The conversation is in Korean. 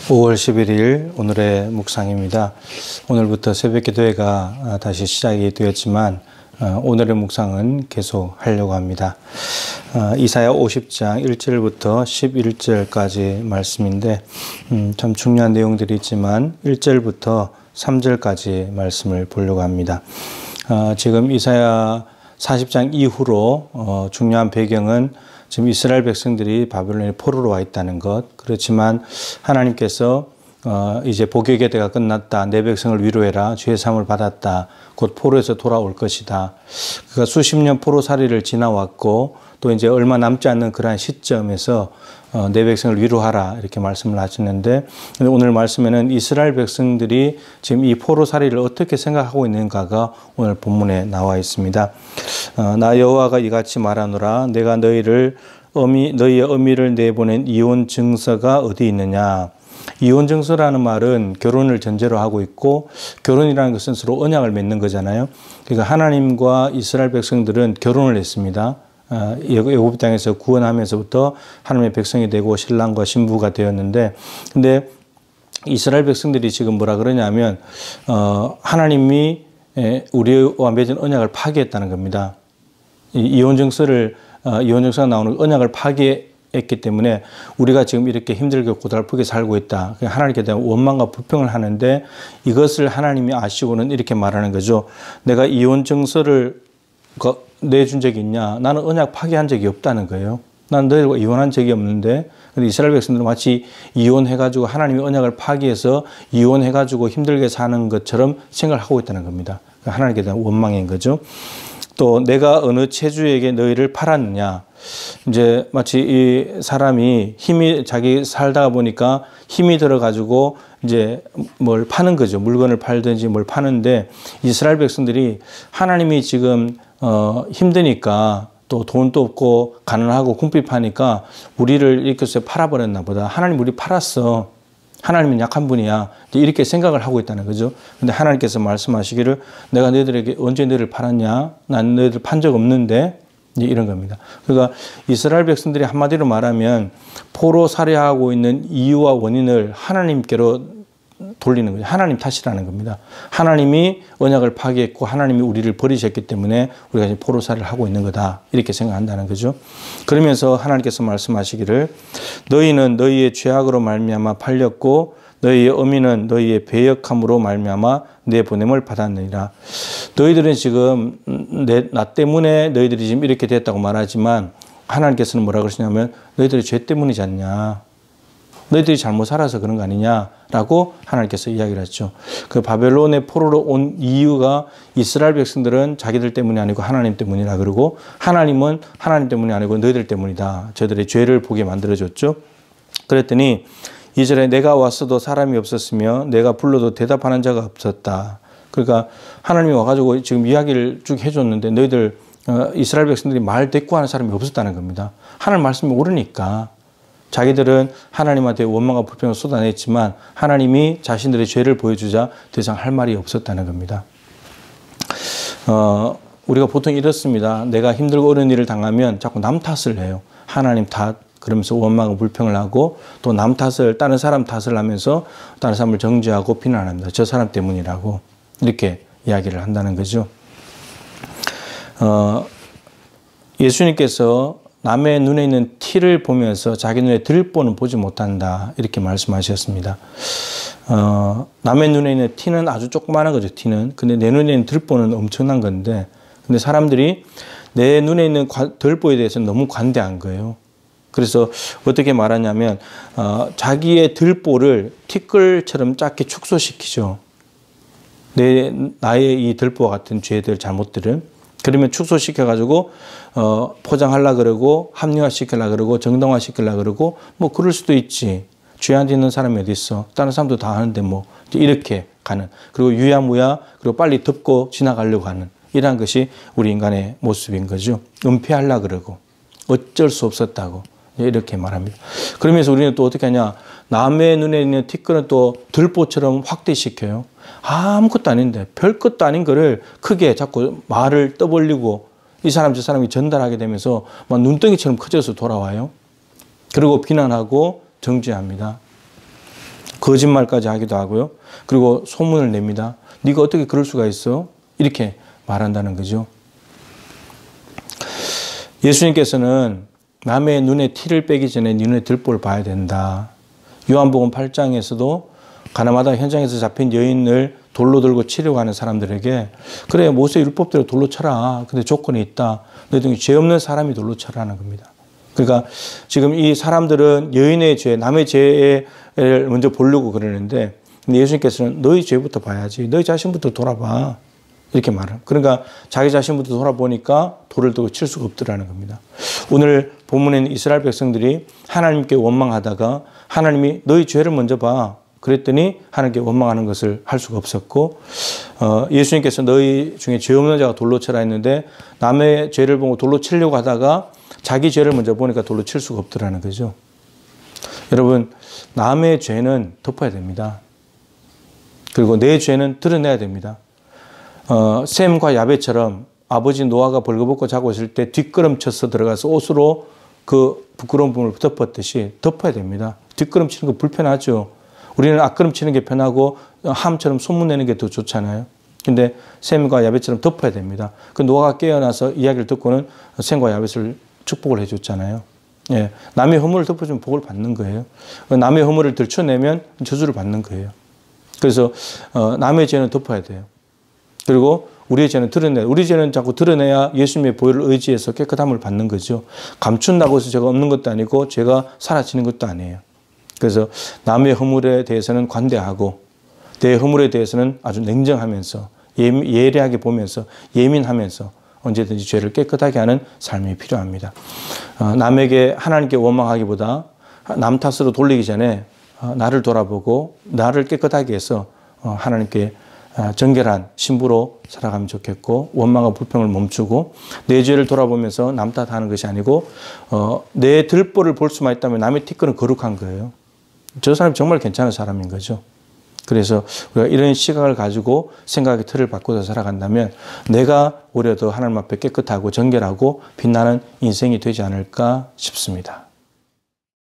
5월 11일 오늘의 묵상입니다. 오늘부터 새벽기도회가 다시 시작이 되었지만 오늘의 묵상은 계속 하려고 합니다. 이사야 50장 1절부터 11절까지 말씀인데 참 중요한 내용들이 있지만 1절부터 3절까지 말씀을 보려고 합니다. 지금 이사야 40장 이후로 중요한 배경은 지금 이스라엘 백성들이 바벨론의 포로로 와 있다는 것. 그렇지만 하나님께서 이제 복의 때가 끝났다. 내 백성을 위로해라. 죄의 사함을 받았다. 곧 포로에서 돌아올 것이다. 그가 수십 년 포로살이를 지나왔고 또 이제 얼마 남지 않는 그러한 시점에서 내 백성을 위로하라 이렇게 말씀을 하셨는데 오늘 말씀에는 이스라엘 백성들이 지금 이 포로살이를 어떻게 생각하고 있는가가 오늘 본문에 나와 있습니다. 나 여호와가 이같이 말하노라. 내가 너희의 어미를 내보낸 이혼 증서가 어디 있느냐. 이혼 증서라는 말은 결혼을 전제로 하고 있고 결혼이라는 것은 서로 언약을 맺는 거잖아요. 그러니까 하나님과 이스라엘 백성들은 결혼을 했습니다. 애굽 땅에서 구원하면서부터 하나님의 백성이 되고 신랑과 신부가 되었는데 근데 이스라엘 백성들이 지금 뭐라 그러냐면 하나님이 우리와 맺은 언약을 파기했다는 겁니다. 이혼 증서가 나오는 언약을 파기했기 때문에 우리가 지금 이렇게 힘들게 고달프게 살고 있다. 하나님께 대한 원망과 불평을 하는데 이것을 하나님이 아시고는 이렇게 말하는 거죠. 내가 이혼 증서를 내준 적이 있냐? 나는 언약 파기한 적이 없다는 거예요. 난 너희들과 이혼한 적이 없는데 근데 이스라엘 백성들은 마치 이혼해가지고 하나님의 언약을 파기해서 이혼해가지고 힘들게 사는 것처럼 생각을 하고 있다는 겁니다. 하나님께 대한 원망인 거죠. 또 내가 어느 체주에게 너희를 팔았느냐? 이제 마치 이 사람이 자기 살다가 보니까 힘이 들어가지고 이제 뭘 파는 거죠. 물건을 팔든지 뭘 파는데 이스라엘 백성들이 하나님이 지금 힘드니까 또 돈도 없고 가난하고 궁핍하니까 우리를 이렇게 해서 팔아버렸나 보다. 하나님 우리 팔았어. 하나님은 약한 분이야. 이렇게 생각을 하고 있다는 거죠. 근데 하나님께서 말씀하시기를 내가 너희들에게 언제 너희를 팔았냐? 난 너희들 판 적 없는데 이런 겁니다. 그러니까 이스라엘 백성들이 한마디로 말하면 포로 살해하고 있는 이유와 원인을 하나님께로 돌리는 거죠. 하나님 탓이라는 겁니다. 하나님이 언약을 파기했고 하나님이 우리를 버리셨기 때문에 우리가 이제 포로살이를 하고 있는 거다. 이렇게 생각한다는 거죠. 그러면서 하나님께서 말씀하시기를 너희는 너희의 죄악으로 말미암아 팔렸고 너희의 어미는 너희의 배역함으로 말미암아 내 보냄을 받았느니라. 너희들은 지금 나 때문에 너희들이 지금 이렇게 됐다고 말하지만 하나님께서는 뭐라 그러시냐면 너희들의 죄 때문이지 않냐. 너희들이 잘못 살아서 그런 거 아니냐라고 하나님께서 이야기를 했죠. 그 바벨론의 포로로 온 이유가 이스라엘 백성들은 자기들 때문이 아니고 하나님 때문이라 그러고 하나님은 하나님 때문이 아니고 너희들 때문이다. 저들의 죄를 보게 만들어줬죠. 그랬더니 2절에 내가 왔어도 사람이 없었으며 내가 불러도 대답하는 자가 없었다. 그러니까 하나님이 와가지고 지금 이야기를 쭉 해줬는데 너희들 이스라엘 백성들이 말 대꾸하는 사람이 없었다는 겁니다. 하나님 말씀이 옳으니까. 자기들은 하나님한테 원망과 불평을 쏟아냈지만 하나님이 자신들의 죄를 보여주자 더 이상 할 말이 없었다는 겁니다. 우리가 보통 이렇습니다. 내가 힘들고 어려운 일을 당하면 자꾸 남 탓을 해요. 하나님 탓 그러면서 원망과 불평을 하고 또 남 탓을 다른 사람 탓을 하면서 다른 사람을 정죄하고 비난합니다. 저 사람 때문이라고 이렇게 이야기를 한다는 거죠. 예수님께서 남의 눈에 있는 티를 보면서 자기 눈에 들보는 보지 못한다. 이렇게 말씀하셨습니다. 남의 눈에 있는 티는 아주 조그마한 거죠. 티는. 근데 내 눈에 있는 들보는 엄청난 건데 근데 사람들이 내 눈에 있는 들보에 대해서 너무 관대한 거예요. 그래서 어떻게 말하냐면 자기의 들보를 티끌처럼 작게 축소시키죠. 나의 이 들보와 같은 죄들, 잘못들은. 그러면 축소시켜가지고 포장하려고 그러고 합리화시키려고 그러고 정당화시키려고 그러고 뭐 그럴 수도 있지. 죄 안 짓는 사람이 어디 있어. 다른 사람도 다 하는데 뭐 이렇게 가는. 그리고 유야무야 그리고 빨리 덮고 지나가려고 하는. 이러한 것이 우리 인간의 모습인 거죠. 은폐하려고 그러고 어쩔 수 없었다고 이렇게 말합니다. 그러면서 우리는 또 어떻게 하냐. 남의 눈에 있는 티끌은 또 들보처럼 확대시켜요. 아무것도 아닌데 별것도 아닌 거를 크게 자꾸 말을 떠벌리고 이 사람 저 사람이 전달하게 되면서 막 눈덩이처럼 커져서 돌아와요. 그리고 비난하고 정죄합니다. 거짓말까지 하기도 하고요. 그리고 소문을 냅니다. 네가 어떻게 그럴 수가 있어? 이렇게 말한다는 거죠. 예수님께서는 남의 눈에 티를 빼기 전에 네 눈에 들보를 봐야 된다. 요한복음 8장에서도 가나마다 현장에서 잡힌 여인을 돌로 들고 치려고 하는 사람들에게 그래 모세 율법대로 돌로 쳐라. 근데 조건이 있다. 너희들 죄 없는 사람이 돌로 쳐라는 겁니다. 그러니까 지금 이 사람들은 여인의 죄, 남의 죄를 먼저 보려고 그러는데 예수님께서는 너희 죄부터 봐야지. 너희 자신부터 돌아봐. 이렇게 말합니다. 그러니까 자기 자신부터 돌아보니까 돌을 들고 칠 수가 없더라는 겁니다. 오늘 본문에는 이스라엘 백성들이 하나님께 원망하다가 하나님이 너희 죄를 먼저 봐. 그랬더니 하나님께 원망하는 것을 할 수가 없었고 예수님께서 너희 중에 죄 없는 자가 돌로 쳐라 했는데 남의 죄를 보고 돌로 치려고 하다가 자기 죄를 먼저 보니까 돌로 칠 수가 없더라는 거죠. 여러분 남의 죄는 덮어야 됩니다. 그리고 내 죄는 드러내야 됩니다. 셈과 야벳처럼 아버지 노아가 벌거벗고 자고 있을 때 뒷걸음쳐서 들어가서 옷으로 그 부끄러운 부분을 덮었듯이 덮어야 됩니다. 뒷걸음치는 거 불편하죠. 우리는 앞걸음치는 게 편하고 함처럼 소문내는 게 더 좋잖아요. 근데 셈과 야벳처럼 덮어야 됩니다. 그 노아가 깨어나서 이야기를 듣고는 셈과 야벳을 축복을 해줬잖아요. 예, 남의 허물을 덮어주면 복을 받는 거예요. 남의 허물을 들춰내면 저주를 받는 거예요. 그래서 남의 죄는 덮어야 돼요. 그리고 우리의 죄는 드러내야 우리 죄는 자꾸 드러내야 예수님의 보혈을 의지해서 깨끗함을 받는 거죠. 감춘다고 해서 죄가 없는 것도 아니고 죄가 사라지는 것도 아니에요. 그래서 남의 허물에 대해서는 관대하고 내 허물에 대해서는 아주 냉정하면서 예리하게 보면서 예민하면서 언제든지 죄를 깨끗하게 하는 삶이 필요합니다. 남에게 하나님께 원망하기보다 남 탓으로 돌리기 전에 나를 돌아보고 나를 깨끗하게 해서 하나님께 정결한 신부로 살아가면 좋겠고 원망과 불평을 멈추고 내 죄를 돌아보면서 남 탓하는 것이 아니고 내 들보를 볼 수만 있다면 남의 티끌은 거룩한 거예요. 저 사람이 정말 괜찮은 사람인 거죠. 그래서 우리가 이런 시각을 가지고 생각의 틀을 바꿔서 살아간다면 내가 오히려 더 하나님 앞에 깨끗하고 정결하고 빛나는 인생이 되지 않을까 싶습니다.